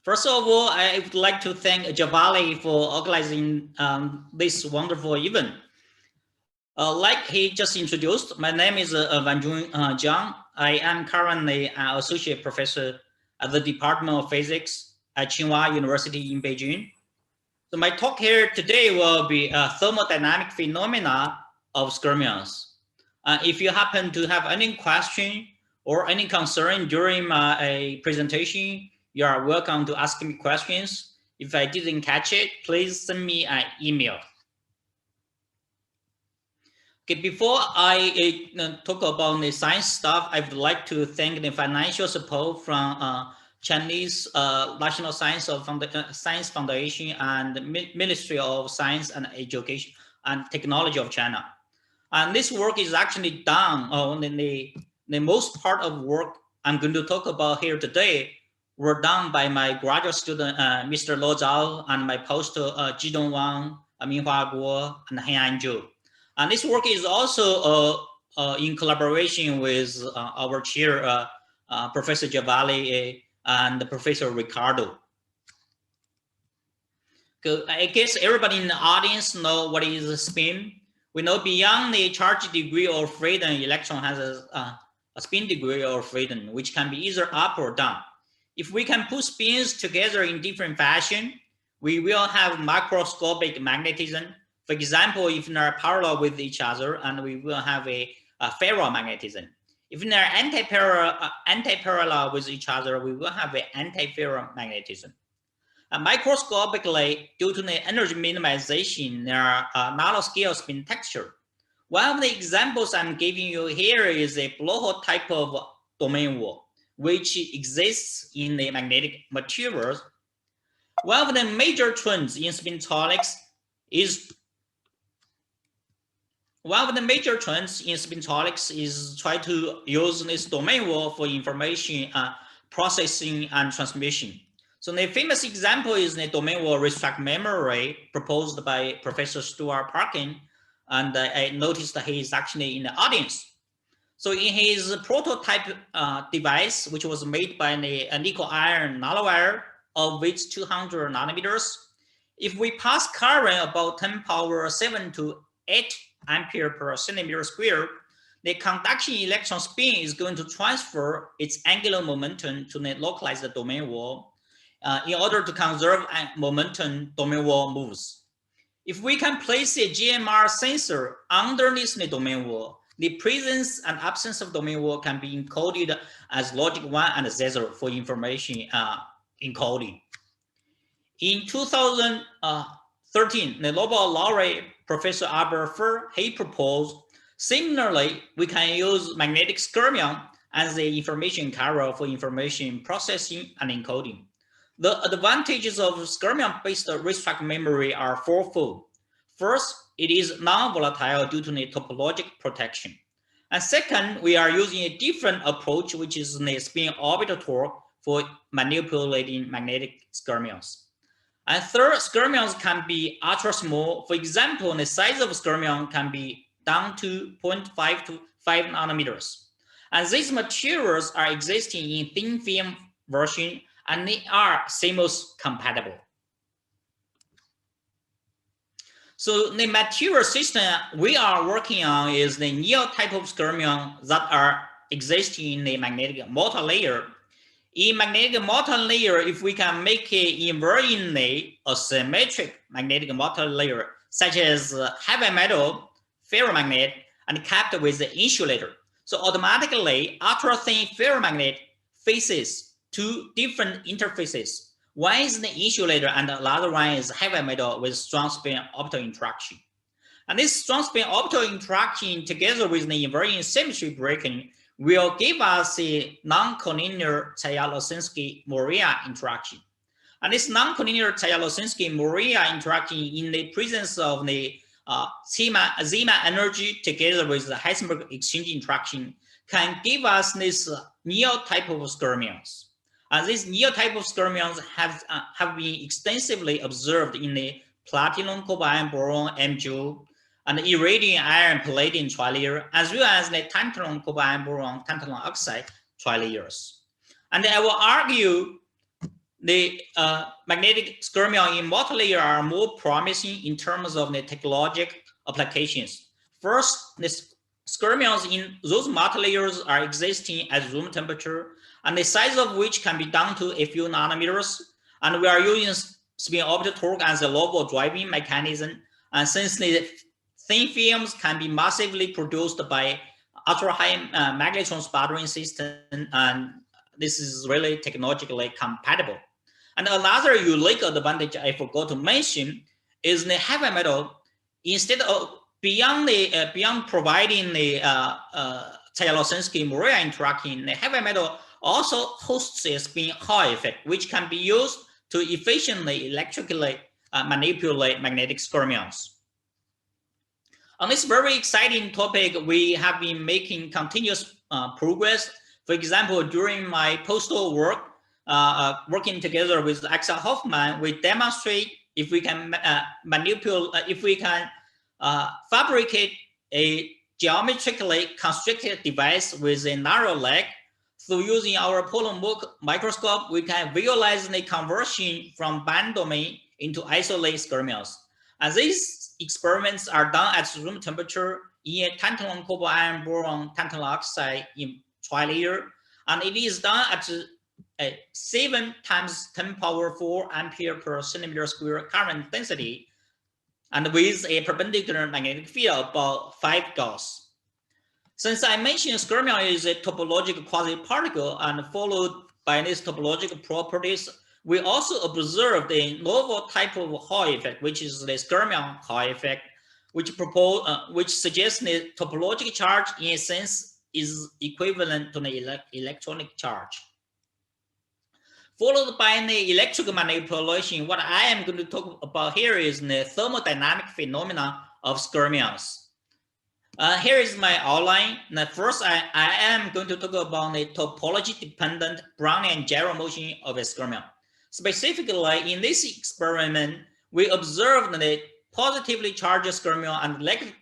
First of all, I would like to thank Javali for organizing this wonderful event. Like he just introduced, my name is Wanjun Jiang. I am currently an associate professor at the Department of Physics at Tsinghua University in Beijing. So my talk here today will be thermodynamic phenomena of skyrmions. If you happen to have any question or any concern during my presentation, you are welcome to ask me questions. If I didn't catch it, please send me an email. Okay, before I talk about the science stuff, I would like to thank the financial support from Chinese National Science Foundation and the Ministry of Science and Education and Technology of China. And this work is actually done the most part of work I'm going to talk about here today were done by my graduate student, Mr. Lo Zhao, and my postdoc, Jidong Wang, Minhua Guo, and Haiyan Zhou. And this work is also in collaboration with our chair, Professor Javali and Professor Ricardo. I guess everybody in the audience know what is a spin. We know beyond the charge degree of freedom, electron has a spin degree of freedom, which can be either up or down. If we can put spins together in different fashion, we will have macroscopic magnetism. For example, if they are parallel with each other, and we will have a ferromagnetism. If they are anti-parallel with each other, we will have an anti-ferromagnetism. Microscopically, due to the energy minimization, there are nanoscale spin texture. One of the examples I'm giving you here is a blowhole type of domain wall, which exists in the magnetic materials. One of the major trends in spintronics is try to use this domain wall for information processing and transmission. So the famous example is the domain wall restrict memory proposed by Professor Stuart Parkin, and I noticed that he is actually in the audience. So in his prototype device, which was made by the nickel iron nanowire of weight 200 nanometers, if we pass current about 10 power 7 to 8 ampere per centimeter square, the conduction electron spin is going to transfer its angular momentum to the localized domain wall. In order to conserve momentum, domain wall moves. If we can place a GMR sensor underneath the domain wall, the presence and absence of domain wall can be encoded as logic 1 and 0 for information encoding. In 2013, the Nobel laureate Professor Albert Fur, he proposed, similarly, we can use magnetic skyrmion as the information carrier for information processing and encoding. The advantages of skyrmion-based restrict memory are fourfold. First, it is non-volatile due to the topologic protection. And second, we are using a different approach, which is the spin orbital torque for manipulating magnetic skyrmions. And third, skyrmions can be ultra small. For example, the size of skyrmion can be down to 0.5 to 5 nanometers. And these materials are existing in thin film version, and they are CMOS compatible. So the material system we are working on is the Néel type of skyrmion that are existing in the magnetic multilayer. In magnetic multilayer, if we can make it invariantly a symmetric magnetic multilayer, such as heavy metal, ferromagnet, and capped with the insulator, so automatically ultra-thin ferromagnet faces two different interfaces. One is the insulator and the other one is heavy metal with strong spin orbital interaction. And this strong spin orbital interaction together with the invariant symmetry breaking will give us a non-collinear Tsayalosinski-Moria interaction. And this non-collinear Tsayalosinski-Moria interaction in the presence of the Zeeman energy together with the Heisenberg exchange interaction can give us this Néel type of skyrmions. And these Néel type of skyrmions have been extensively observed in the platinum, cobalt, boron, MgO, and the iridium, iron, palladium trilayer, as well as the tantalum, cobalt, boron, tantalum oxide trilayers. And I will argue the magnetic skyrmion in multilayer are more promising in terms of the technological applications. First, the skyrmions in those multilayers are existing at room temperature, and the size of which can be down to a few nanometers. And we are using spin orbit torque as a local driving mechanism. And since the thin films can be massively produced by ultra-high magnetron sputtering system, and this is really technologically compatible. And another unique advantage I forgot to mention is the heavy metal. Instead of beyond providing the Taylor-Sensky-Moria interaction, the heavy metal also hosts a spin Hall effect, which can be used to efficiently electrically manipulate magnetic skyrmions. On this very exciting topic, we have been making continuous progress. For example, during my postdoc work, working together with Axel Hoffman, we demonstrate if we can fabricate a geometrically constricted device with a narrow leg. So using our polar microscope, we can visualize the conversion from band domain into isolated skyrmions. And these experiments are done at room temperature in a tantalum cobalt iron boron tantalum oxide in tri-layer, and it is done at 7 × 10⁴ ampere per centimeter square current density, and with a perpendicular magnetic field about 5 Gauss. Since I mentioned skyrmion is a topological quasi-particle and followed by these topological properties, we also observed a novel type of Hall effect, which is the skyrmion Hall effect, which suggests the topological charge in a sense is equivalent to the electronic charge. Followed by the electrical manipulation, what I am going to talk about here is the thermodynamic phenomena of skyrmions. Here is my outline. Now, first, I am going to talk about the topology-dependent Brownian gyromotion of a skyrmion. Specifically, in this experiment, we observed the positively charged skyrmion and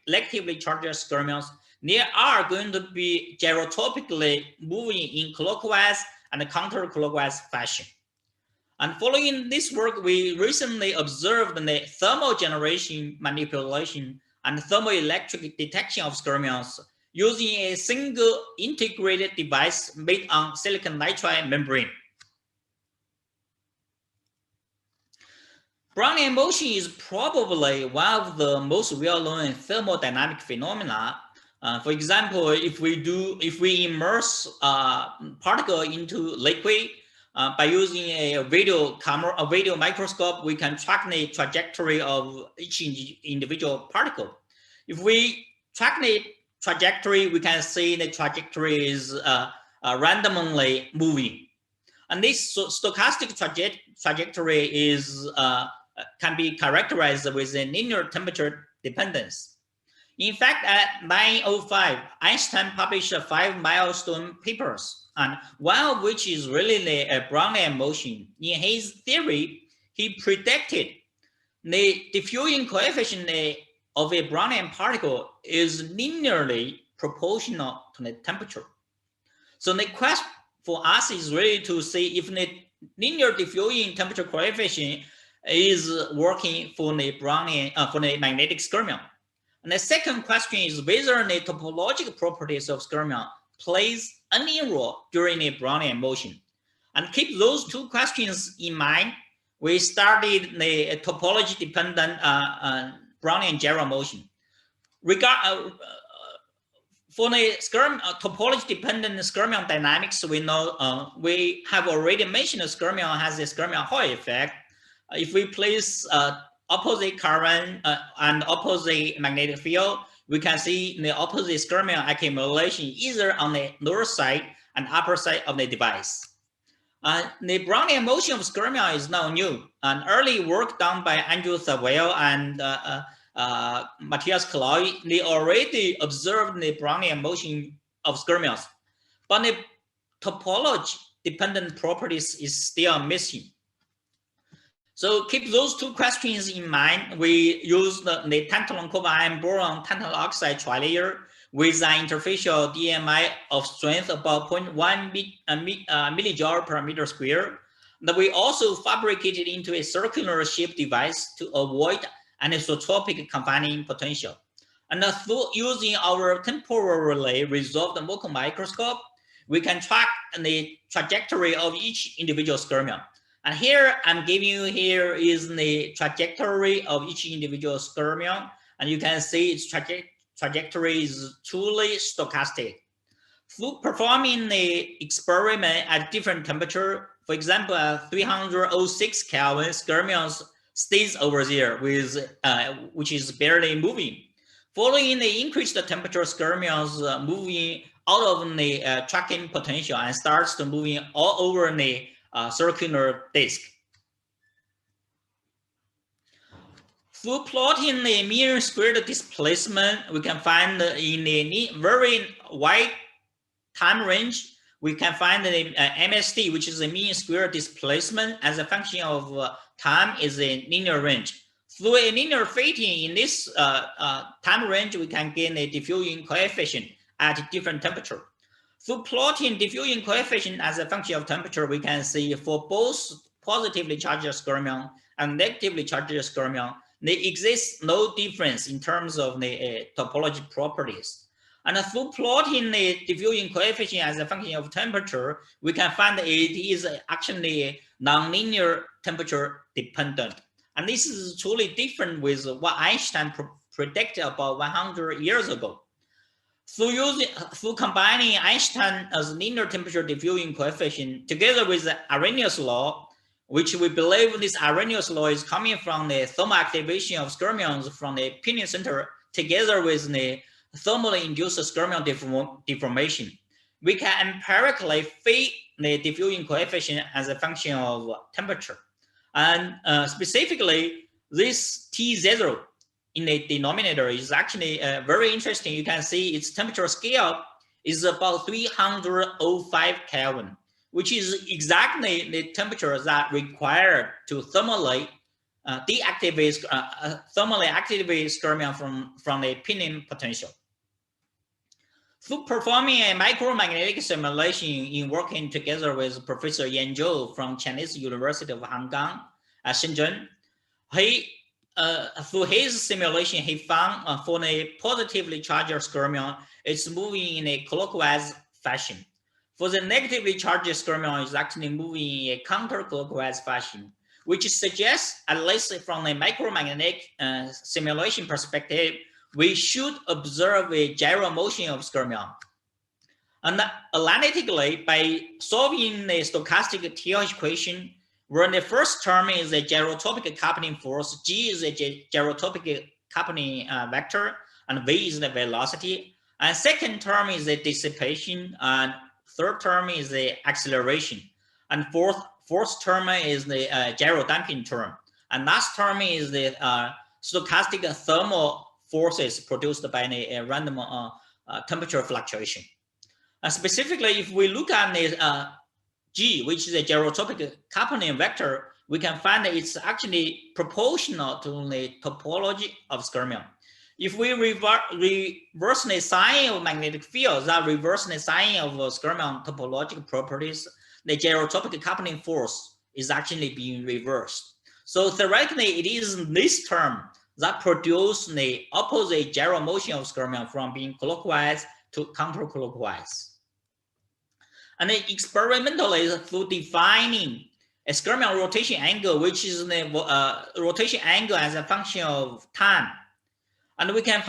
negatively charged skyrmions. They are going to be gyrotropically moving in clockwise and counterclockwise fashion. And following this work, we recently observed the thermal generation manipulation and thermoelectric detection of skyrmions using a single integrated device made on silicon nitride membrane. Brownian motion is probably one of the most well-known thermodynamic phenomena. For example, if we immerse particle into liquid by using a video microscope, we can track the trajectory of each individual particle. If we track the trajectory, we can see the trajectory is randomly moving, and this stochastic trajectory is can be characterized with a linear temperature dependence. In fact, at 1905, Einstein published 5 milestone papers, and one of which is really the Brownian motion. In his theory, he predicted the diffusion coefficient of a Brownian particle is linearly proportional to the temperature. So the question for us is really to see if the linear diffusion temperature coefficient is working for the Brownian for the magnetic skyrmion. And the second question is whether the topological properties of skyrmion plays any role during the Brownian motion. And keep those two questions in mind, we started the topology-dependent Brownian gyromotion. For the topology-dependent skyrmion dynamics, we know we have already mentioned the skyrmion has a skyrmion Hall effect. If we place opposite current and opposite magnetic field, we can see the opposite skyrmion accumulation either on the lower side and upper side of the device. The Brownian motion of skyrmion is now new. An early work done by Andrew Thawil and Matthias Chloe, they already observed the Brownian motion of skyrmions, but the topology-dependent properties is still missing. So keep those two questions in mind. We use the tantalum cobalt iron boron tantalum oxide tri-layer with an interfacial DMI of strength about 0.1 millijoule per meter square. That we also fabricated into a circular shaped device to avoid anisotropic confining potential. And through using our temporarily resolved Mocha microscope, we can track the trajectory of each individual skyrmion. And here I'm giving you here is the trajectory of each individual skyrmion, and you can see its trajectory is truly stochastic. Through performing the experiment at different temperature, for example, at 306 Kelvin, skyrmion stays over there with which is barely moving. Following the increased temperature, skyrmions moving out of the tracking potential and starts to moving all over the circular disk. Through plotting the mean squared displacement, we can find in the very wide time range, we can find the MSD, which is the mean squared displacement as a function of time, is a linear range. Through a linear fitting in this time range, we can gain a diffusion coefficient at different temperature. Through plotting diffusion coefficient as a function of temperature, we can see for both positively charged skyrmion and negatively charged skyrmion, there exists no difference in terms of the topology properties. And through plotting the diffusion coefficient as a function of temperature, we can find it is actually nonlinear temperature dependent. And this is truly different with what Einstein predicted about 100 years ago. Through combining Einstein's linear temperature diffusion coefficient together with the Arrhenius law, which we believe this Arrhenius law is coming from the thermal activation of skyrmions from the pinion center together with the thermally induced skyrmion deformation, we can empirically fit the diffusion coefficient as a function of temperature. And specifically, this T0 in the denominator is actually very interesting. You can see its temperature scale is about 305 Kelvin, which is exactly the temperature that required to thermally deactivate, thermally activate skyrmion from the pinion potential. Through performing a micromagnetic simulation in working together with Professor Yan Zhou from Chinese University of Hong Kong at Shenzhen, through his simulation, he found for a positively charged skyrmion, it's moving in a clockwise fashion. For the negatively charged skyrmion, it's actually moving in a counterclockwise fashion, which suggests, at least from a micromagnetic simulation perspective, we should observe a gyromotion of skyrmion. And analytically, by solving the stochastic TH equation, where the first term is a gyrotropic coupling force, G is a gyrotropic coupling vector, and V is the velocity. And second term is the dissipation, and third term is the acceleration. And fourth term is the gyrodamping term. And last term is the stochastic thermal forces produced by a random temperature fluctuation. Specifically, if we look at the G, which is a gyrotropic coupling vector, we can find that it's actually proportional to the topology of skyrmion. If we reverse the sign of magnetic field, that reverse the sign of skyrmion topological properties, the gyrotropic coupling force is actually being reversed. So theoretically, it is this term that produces the opposite gyromotion of skyrmion from being clockwise to counterclockwise. And then experimentally, through defining a skyrmion rotation angle, which is the rotation angle as a function of time, and we can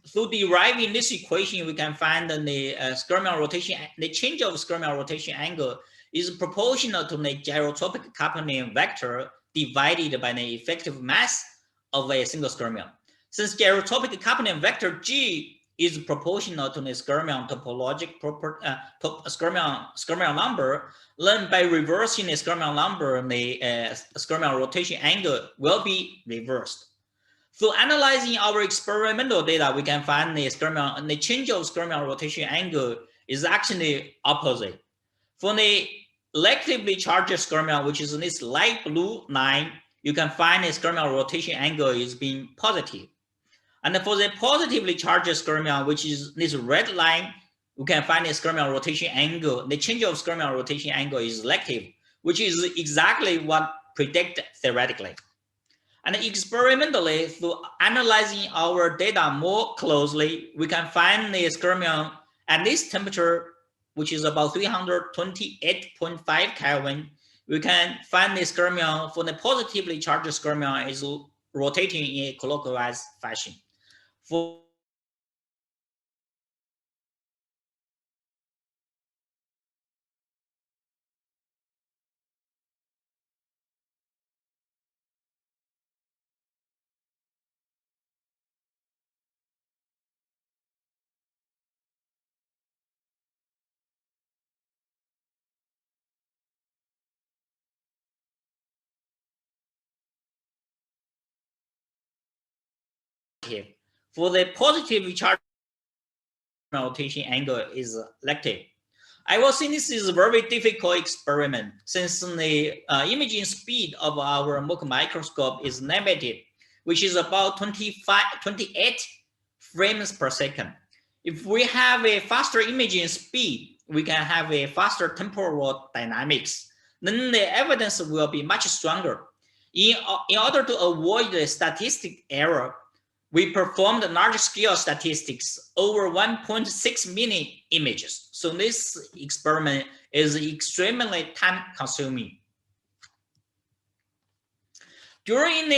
through deriving this equation, we can find the skyrmion rotation, the change of skyrmion rotation angle is proportional to the gyrotropic coupling vector divided by the effective mass of a single skyrmion. Since gyrotropic coupling vector G is proportional to the skyrmion topologic skyrmion number, then by reversing the skyrmion number, the skyrmion rotation angle will be reversed. Through analyzing our experimental data, we can find the change of skyrmion rotation angle is actually opposite. For the electrically charged skyrmion, which is this light blue line, you can find the skyrmion rotation angle is being positive. And for the positively charged skyrmion, which is this red line, we can find the skyrmion rotation angle. The change of skyrmion rotation angle is negative, which is exactly what predicted theoretically. And experimentally, through analyzing our data more closely, we can find the skyrmion at this temperature, which is about 328.5 Kelvin. We can find the skyrmion for the positively charged skyrmion is rotating in a clockwise fashion. For for the positively charged rotation angle is elective. I will say this is a very difficult experiment since the imaging speed of our MOOC microscope is negative, which is about 28 frames per second. If we have a faster imaging speed, we can have a faster temporal dynamics. Then the evidence will be much stronger. In order to avoid the statistic error, we performed large-scale statistics over 1.6 million images. So this experiment is extremely time-consuming. During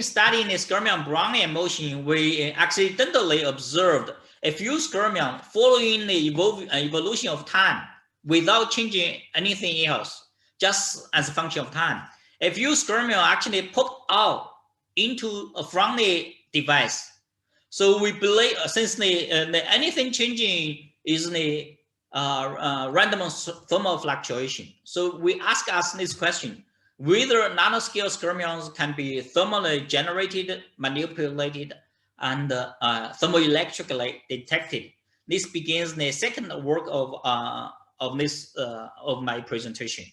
studying the skyrmion Brownian motion, we accidentally observed a few skyrmion following the evolution of time without changing anything else, just as a function of time. A few skyrmion actually popped out from the device. So we believe since the anything changing is the random thermal fluctuation. So we ask us this question: whether nanoscale skyrmions can be thermally generated, manipulated, and thermoelectrically detected. This begins the second work of my presentation.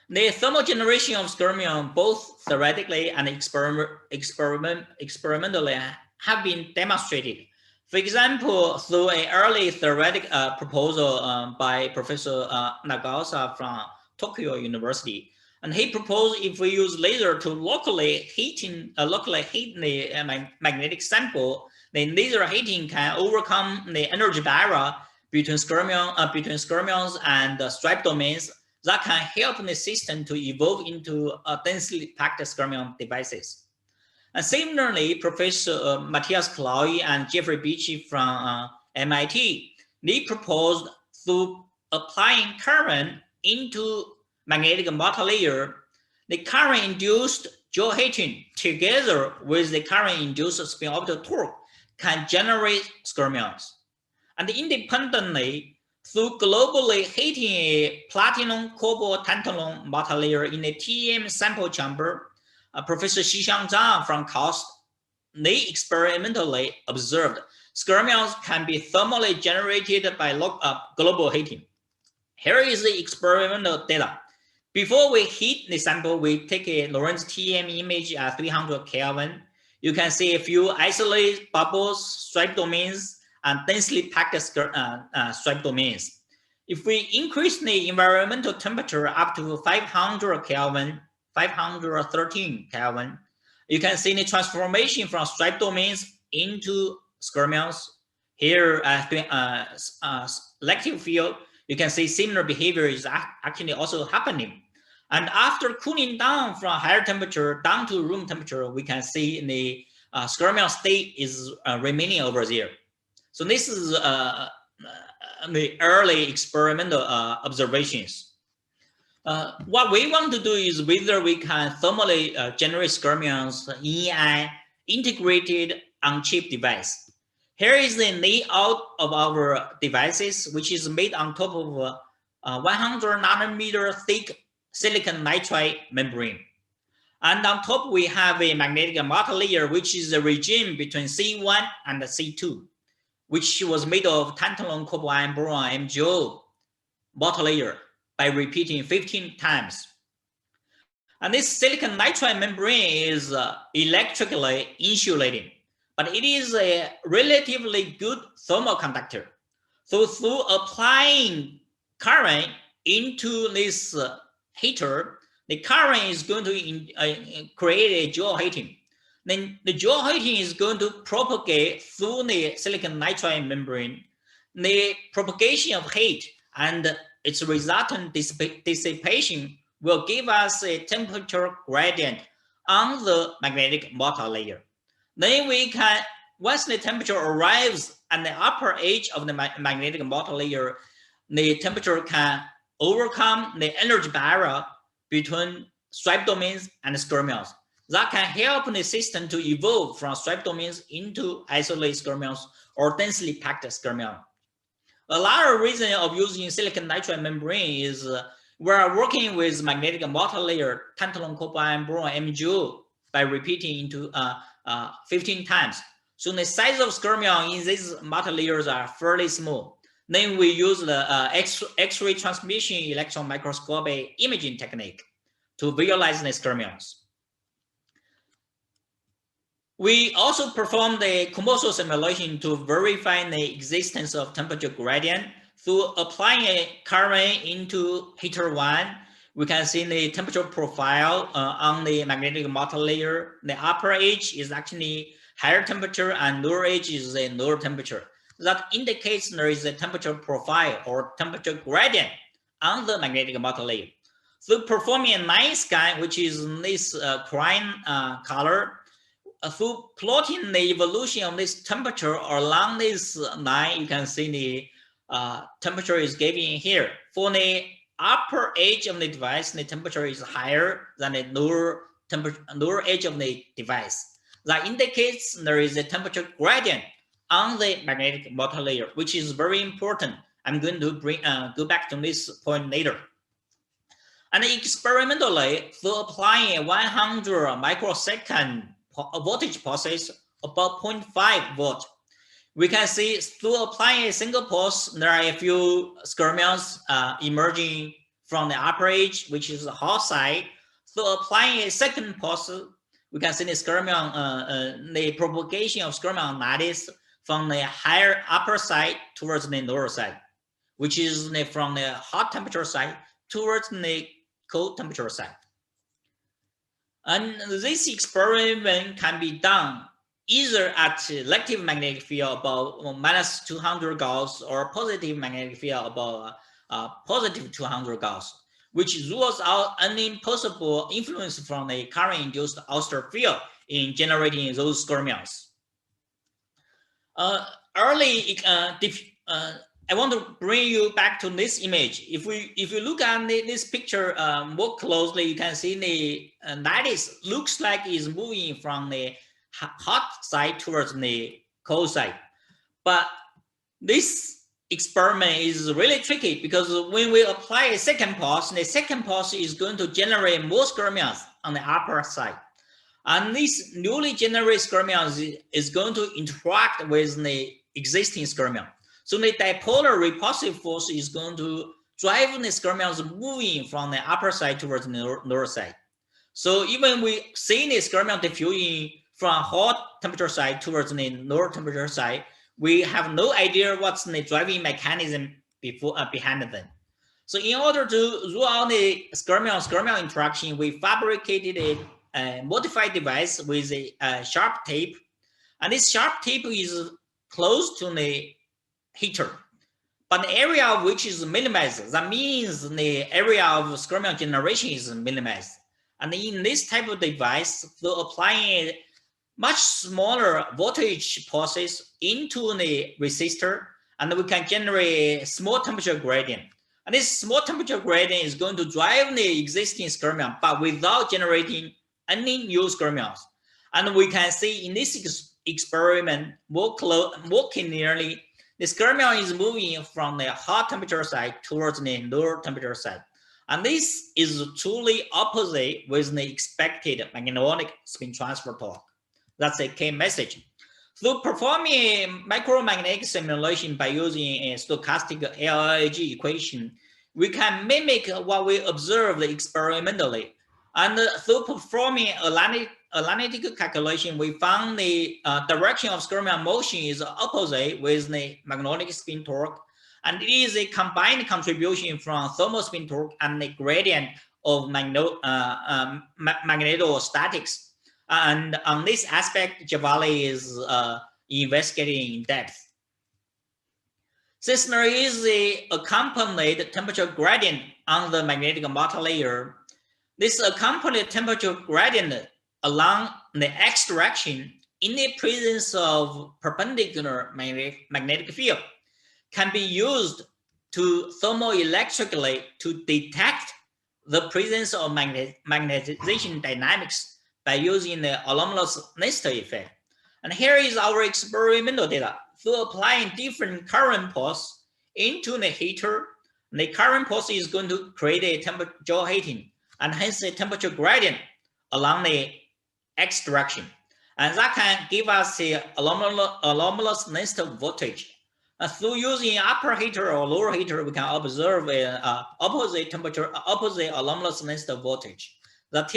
The thermal generation of skyrmion, both theoretically and experimentally, have been demonstrated. For example, through an early theoretic proposal by Professor Nagasa from Tokyo University, and he proposed if we use laser to locally heat the magnetic sample, then laser heating can overcome the energy barrier between skyrmions and stripe domains that can help the system to evolve into densely packed skyrmion devices. And similarly, Professor Matthias Klaue and Jeffrey Beachy from MIT, they proposed through applying current into magnetic multilayer, the current-induced Joule heating together with the current-induced spin orbital torque can generate skyrmions. And independently, through globally heating a platinum, cobalt, tantalum multilayer in a TEM sample chamber, Professor Xixiang Zhang from KAUST, they experimentally observed skyrmions can be thermally generated by global heating. Here is the experimental data. Before we heat the sample, we take a Lorentz TEM image at 300 Kelvin. You can see a few isolated bubbles, stripe domains, and densely packed stripe domains. If we increase the environmental temperature up to 500 Kelvin, 513 Kelvin, you can see the transformation from stripe domains into skyrmions. Here, electric field, you can see similar behavior is actually also happening. And after cooling down from higher temperature down to room temperature, we can see the skyrmion state is remaining over there. So this is the early experimental observations. What we want to do is whether we can thermally generate skyrmions in an integrated on-chip device. Here is the layout of our devices, which is made on top of 100 nanometer thick silicon nitride membrane. And on top, we have a magnetic multilayer, which is a regime between C1 and C2, which was made of tantalum, cobalt, iron, boron, MgO multilayer by repeating 15 times. And this silicon nitride membrane is electrically insulating, but it is a relatively good thermal conductor. So through applying current into this heater, the current is going to create a Joule heating. Then the Joule heating is going to propagate through the silicon nitride membrane. The propagation of heat and its resultant dissipation will give us a temperature gradient on the magnetic multilayer. Then we can, once the temperature arrives at the upper edge of the magnetic multilayer, the temperature can overcome the energy barrier between stripe domains and skyrmions. That can help the system to evolve from stripe domains into isolated skyrmions or densely packed skyrmions. Another reason of using silicon nitride membrane is we're working with magnetic multilayer tantalum, cobalt, boron, Mg by repeating into 15 times. So the size of skyrmion in these multilayers are fairly small. Then we use the X-ray transmission electron microscopy imaging technique to visualize the skyrmions. We also perform the COMSOL simulation to verify the existence of temperature gradient. Through applying a current into heater 1, we can see the temperature profile on the magnetic multilayer. The upper edge is actually higher temperature and lower edge is a lower temperature. That indicates there is a temperature profile or temperature gradient on the magnetic multilayer. Through performing a night scan, which is this crime color, through plotting the evolution of this temperature along this line, you can see the temperature is given here. For the upper edge of the device, the temperature is higher than the lower edge of the device. That indicates there is a temperature gradient on the magnetic multilayer, which is very important. I'm going to go back to this point later. And experimentally, through applying a 100 microsecond voltage pulses about 0.5 volt, we can see through applying a single pulse, there are a few skyrmions emerging from the upper edge, which is the hot side. Through applying a second pulse, we can see the skyrmion, the propagation of skyrmion lattice from the higher upper side towards the lower side, which is from the hot temperature side towards the cold temperature side. And this experiment can be done either at elective magnetic field about minus 200 Gauss or positive magnetic field about positive 200 Gauss, which rules out any possible influence from the current-induced Auster field in generating those skyrmions. I want to bring you back to this image. If you look at this picture more closely, you can see the lattice looks like it's moving from the hot side towards the cold side. But this experiment is really tricky because when we apply a second pulse, the second pulse is going to generate more skyrmions on the upper side. And this newly generated skyrmions is going to interact with the existing skyrmion. So the dipolar repulsive force is going to drive the skyrmions moving from the upper side towards the lower side. So even we see the skyrmion diffusing from hot temperature side towards the lower temperature side, we have no idea what's the driving mechanism behind them. So in order to rule out the skyrmion interaction, we fabricated a modified device with a sharp tape. And this sharp tape is close to the heater, but the area of which is minimized. That means the area of skyrmion generation is minimized. And in this type of device, through applying much smaller voltage pulses into the resistor, and we can generate a small temperature gradient. And this small temperature gradient is going to drive the existing skyrmion, but without generating any new skyrmions. And we can see in this experiment more clearly, the skyrmion is moving from the hot temperature side towards the lower temperature side. And this is truly opposite with the expected magnetic spin transfer torque. That's a key message. Through performing a micromagnetic simulation by using a stochastic LLAG equation, we can mimic what we observed experimentally. And through performing analytic calculation, we found the direction of skyrmion motion is opposite with the magnetic spin torque. And it is a combined contribution from thermal spin torque and the gradient of magnetostatics. And on this aspect, Javali is investigating in depth. Since there is a accompanied temperature gradient on the magnetic multilayer, this accompanied temperature gradient along the x direction in the presence of perpendicular magnetic field can be used to thermoelectrically to detect the presence of magnetization dynamics by using the anomalous Nesta effect. And here is our experimental data. Through applying different current pulse into the heater, the current pulse is going to create a temperature heating and hence a temperature gradient along the x direction. And that can give us the anomalous Nesta voltage. Through using upper heater or lower heater, we can observe opposite temperature, opposite anomalous Nesta voltage. That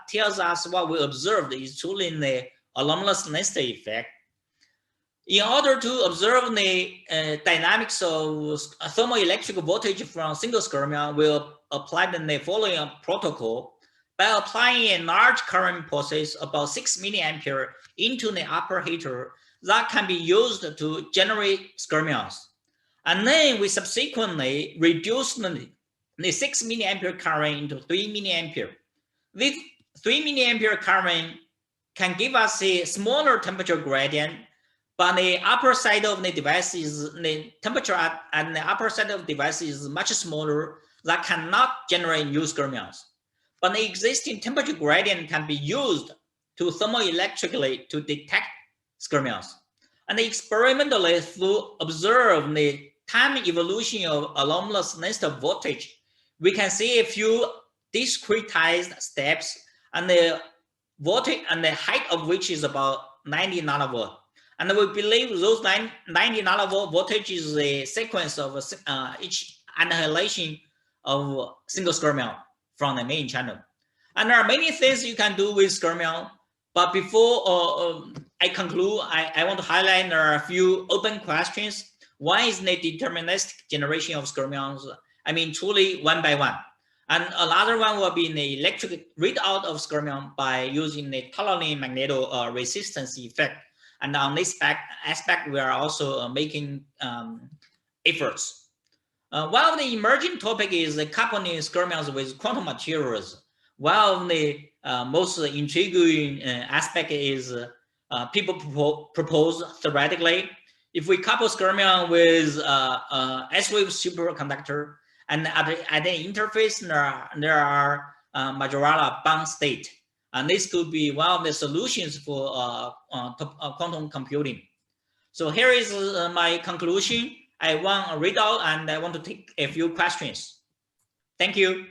tells us what we observed is truly the anomalous Nesta effect. In order to observe the dynamics of thermoelectric voltage from single skyrmion, we'll apply the following protocol. By applying a large current pulses about 6 milliampere into the upper heater, that can be used to generate skyrmions. And then we subsequently reduce the 6 milliampere current into 3 milliampere. This 3 milliampere current can give us a smaller temperature gradient, but the upper side of the device is, the temperature at the upper side of the device is much smaller, that cannot generate new skyrmions. But the existing temperature gradient can be used to thermoelectrically to detect skyrmions. And experimentally, to observe the time evolution of anomalous Nesta voltage, we can see a few discretized steps, and the voltage and the height of which is about 90 nanovolt. And we believe those 90 nanovolt voltage is a sequence of each annihilation of single skyrmion from the main channel. And there are many things you can do with skyrmion, but before I conclude, I want to highlight there are a few open questions. One is the deterministic generation of skyrmions, I mean truly one by one. And another one will be the electric readout of skyrmion by using the tunneling magneto resistance effect. And on this aspect, we are also making efforts. One of the emerging topic is the coupling skyrmions with quantum materials. One of the most intriguing aspect is people propose theoretically, if we couple skyrmion with S-wave superconductor, and at the interface there are Majorana bound state, and this could be one of the solutions for quantum computing. So here is my conclusion. I want to read out and I want to take a few questions. Thank you.